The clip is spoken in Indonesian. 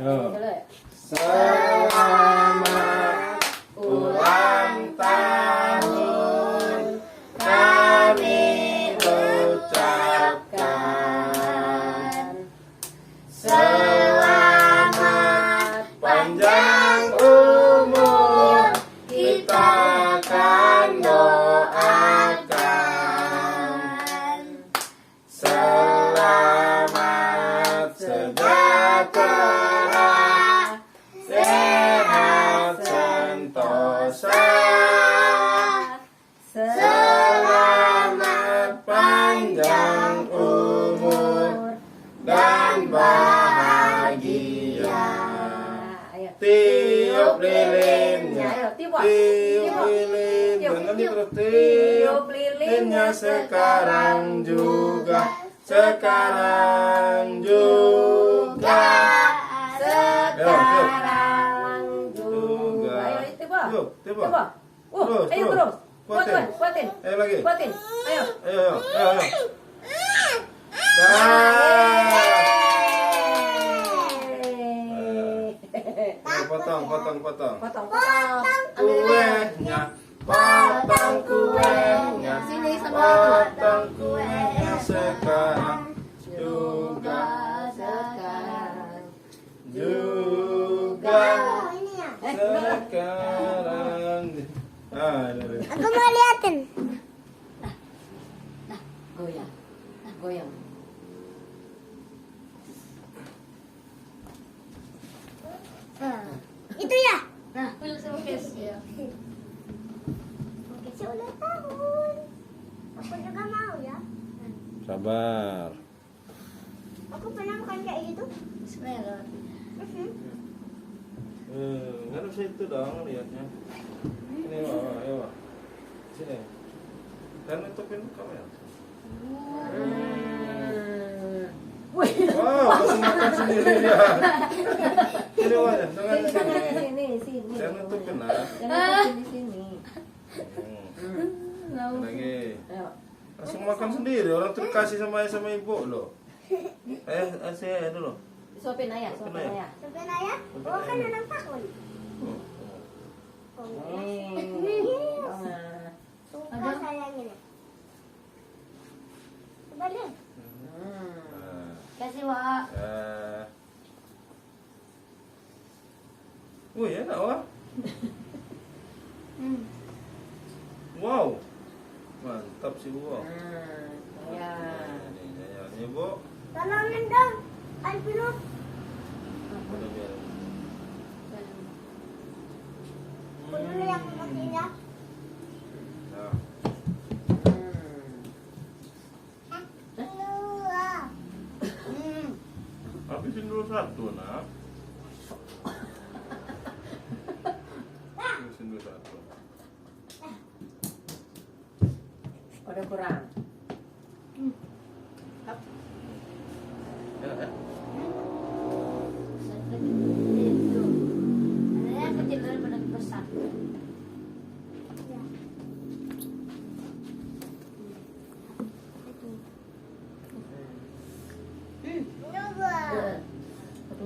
Selamat ulang tahun kami ucapkan. Selamat panjang umur kita akan doakan. Selamat sejahtera, sehat sentosa. Selamat panjang umur dan bahagia. Tiup lilinnya, tiup lilin, benar nih terus tiup lilinnya sekarang juga, sekarang juga, sekarang juga. Ayo tiup, tiup, ayo terus, kuatin, ayo lagi, kuatin, ayo. Potong. Kuenya, potong kuenya. Sini sama potong kuenya sekarang juga, sekarang juga, sekarang. Aku mau liatin. Goyang. Itu ya? Nah, pelukis ya. Oke, ulang tahun. Aku juga mau ya. Sabar. Aku pernah makan kayak gitu. Bismillah. Nggak bisa itu dong lihatnya. Ini ayo. Sini. Dan tutupin kamera. Wow, langsung makan sendiri dia. Ini wajah, tangan sini. Jangan tutupin lah. Jangan di sini. Lagi. Langsung makan sendiri. Orang tuh kasih sama ibu loh. Saya dulu. Suapin ayah. Sampai ayah? Oh, kan ulang tahun. Suka sayangnya. Coba lihat. Kasih Wak. Wih, enak wah. Wow. Mantap sih Bu. Ya. Ini Bu. Tolongin dong. Ayo pilih. Aku dulu yang memakinya. Nah. Habisin dulu satu, nak. Habisin dulu satu. Udah kurang.